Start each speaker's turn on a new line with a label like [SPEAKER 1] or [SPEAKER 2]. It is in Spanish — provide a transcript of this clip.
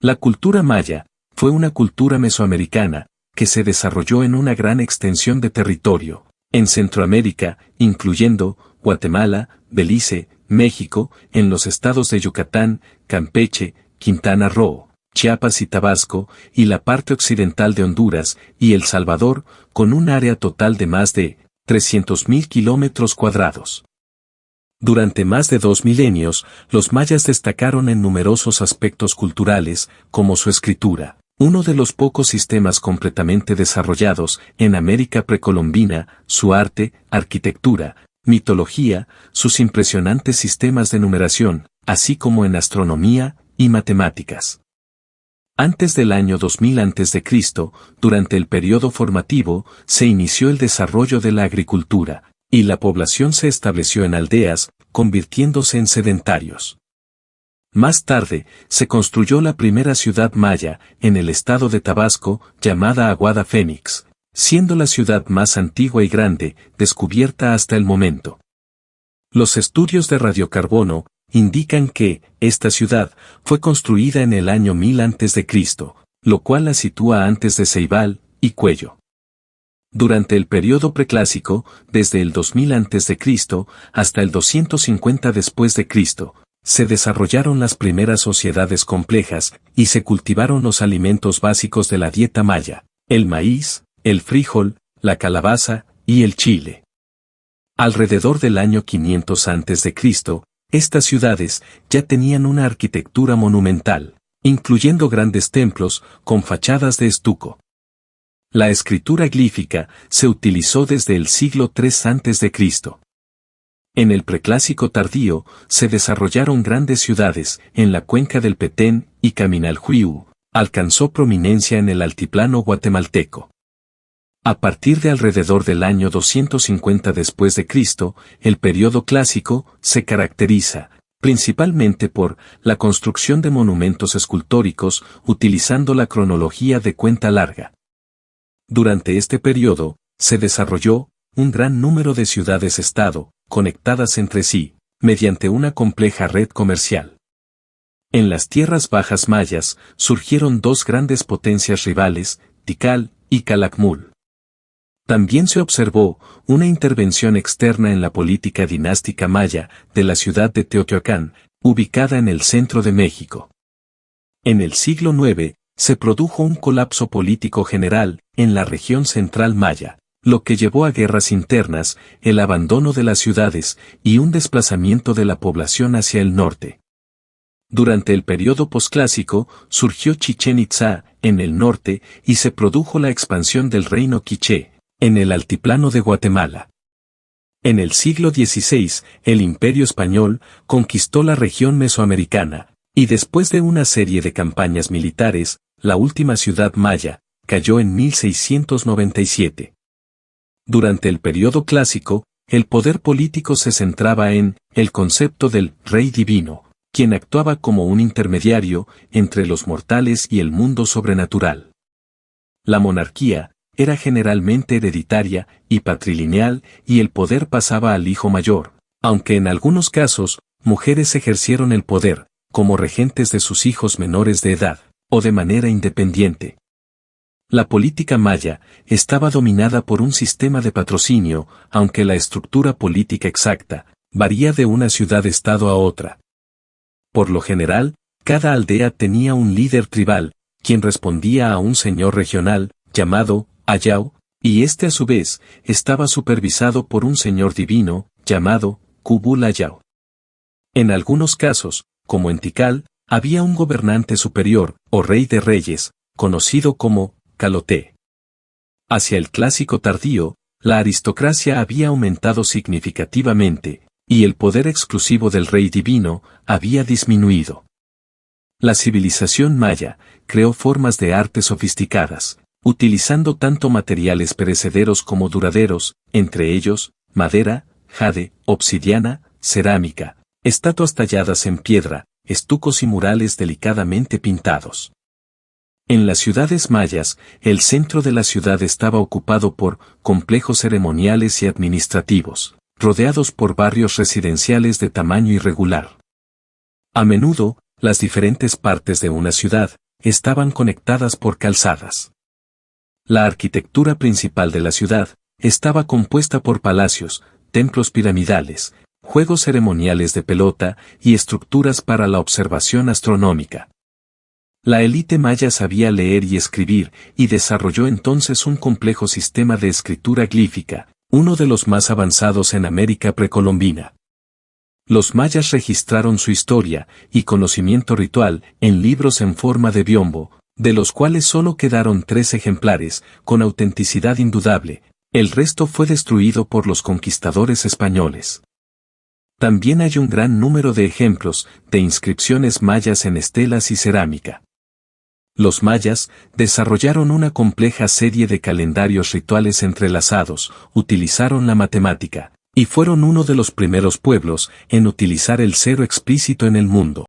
[SPEAKER 1] La cultura maya fue una cultura mesoamericana que se desarrolló en una gran extensión de territorio, en Centroamérica, incluyendo Guatemala, Belice, México, en los estados de Yucatán, Campeche, Quintana Roo, Chiapas y Tabasco, y la parte occidental de Honduras y El Salvador, con un área total de más de 300.000 kilómetros cuadrados. Durante más de 2 milenios, los mayas destacaron en numerosos aspectos culturales, como su escritura, uno de los pocos sistemas completamente desarrollados en América precolombina, su arte, arquitectura, mitología, sus impresionantes sistemas de numeración, así como en astronomía y matemáticas. Antes del año 2000 a.C., durante el periodo formativo, se inició el desarrollo de la agricultura, y la población se estableció en aldeas, convirtiéndose en sedentarios. Más tarde, se construyó la primera ciudad maya, en el estado de Tabasco, llamada Aguada Fénix, siendo la ciudad más antigua y grande, descubierta hasta el momento. Los estudios de radiocarbono indican que esta ciudad fue construida en el año 1000 a.C., lo cual la sitúa antes de Ceibal y Cuello. Durante el periodo preclásico, desde el 2000 a.C. hasta el 250 después de Cristo, se desarrollaron las primeras sociedades complejas y se cultivaron los alimentos básicos de la dieta maya, el maíz, el frijol, la calabaza y el chile. Alrededor del año 500 a.C., estas ciudades ya tenían una arquitectura monumental, incluyendo grandes templos con fachadas de estuco. La escritura glífica se utilizó desde el siglo III a.C. En el preclásico tardío se desarrollaron grandes ciudades en la cuenca del Petén y Caminaljuiu, alcanzó prominencia en el altiplano guatemalteco. A partir de alrededor del año 250 después de Cristo, el periodo clásico se caracteriza principalmente por la construcción de monumentos escultóricos utilizando la cronología de cuenta larga. Durante este periodo, se desarrolló un gran número de ciudades-estado, conectadas entre sí, mediante una compleja red comercial. En las tierras bajas mayas, surgieron dos grandes potencias rivales, Tikal y Calakmul. También se observó una intervención externa en la política dinástica maya de la ciudad de Teotihuacán, ubicada en el centro de México. En el siglo IX, se produjo un colapso político general en la región central maya, lo que llevó a guerras internas, el abandono de las ciudades y un desplazamiento de la población hacia el norte. Durante el periodo posclásico, surgió Chichén Itzá en el norte y se produjo la expansión del reino quiché en el altiplano de Guatemala. En el siglo XVI, el Imperio Español conquistó la región mesoamericana, y después de una serie de campañas militares, la última ciudad maya cayó en 1697. Durante el periodo clásico, el poder político se centraba en el concepto del rey divino, quien actuaba como un intermediario entre los mortales y el mundo sobrenatural. La monarquía era generalmente hereditaria y patrilineal y el poder pasaba al hijo mayor, aunque en algunos casos, mujeres ejercieron el poder, como regentes de sus hijos menores de edad, o de manera independiente. La política maya estaba dominada por un sistema de patrocinio, aunque la estructura política exacta varía de una ciudad-estado a otra. Por lo general, cada aldea tenía un líder tribal, quien respondía a un señor regional, llamado Ayau, y este a su vez estaba supervisado por un señor divino, llamado Kubul Ayau. En algunos casos, como en Tikal, había un gobernante superior, o rey de reyes, conocido como Caloté. Hacia el clásico tardío, la aristocracia había aumentado significativamente, y el poder exclusivo del rey divino había disminuido. La civilización maya creó formas de arte sofisticadas, utilizando tanto materiales perecederos como duraderos, entre ellos, madera, jade, obsidiana, cerámica, estatuas talladas en piedra, estucos y murales delicadamente pintados. En las ciudades mayas, el centro de la ciudad estaba ocupado por complejos ceremoniales y administrativos, rodeados por barrios residenciales de tamaño irregular. A menudo, las diferentes partes de una ciudad estaban conectadas por calzadas. La arquitectura principal de la ciudad estaba compuesta por palacios, templos piramidales, juegos ceremoniales de pelota y estructuras para la observación astronómica. La élite maya sabía leer y escribir y desarrolló entonces un complejo sistema de escritura glífica, uno de los más avanzados en América precolombina. Los mayas registraron su historia y conocimiento ritual en libros en forma de biombo, de los cuales solo quedaron 3 ejemplares, con autenticidad indudable. El resto fue destruido por los conquistadores españoles. También hay un gran número de ejemplos de inscripciones mayas en estelas y cerámica. Los mayas desarrollaron una compleja serie de calendarios rituales entrelazados, utilizaron la matemática, y fueron uno de los primeros pueblos en utilizar el cero explícito en el mundo.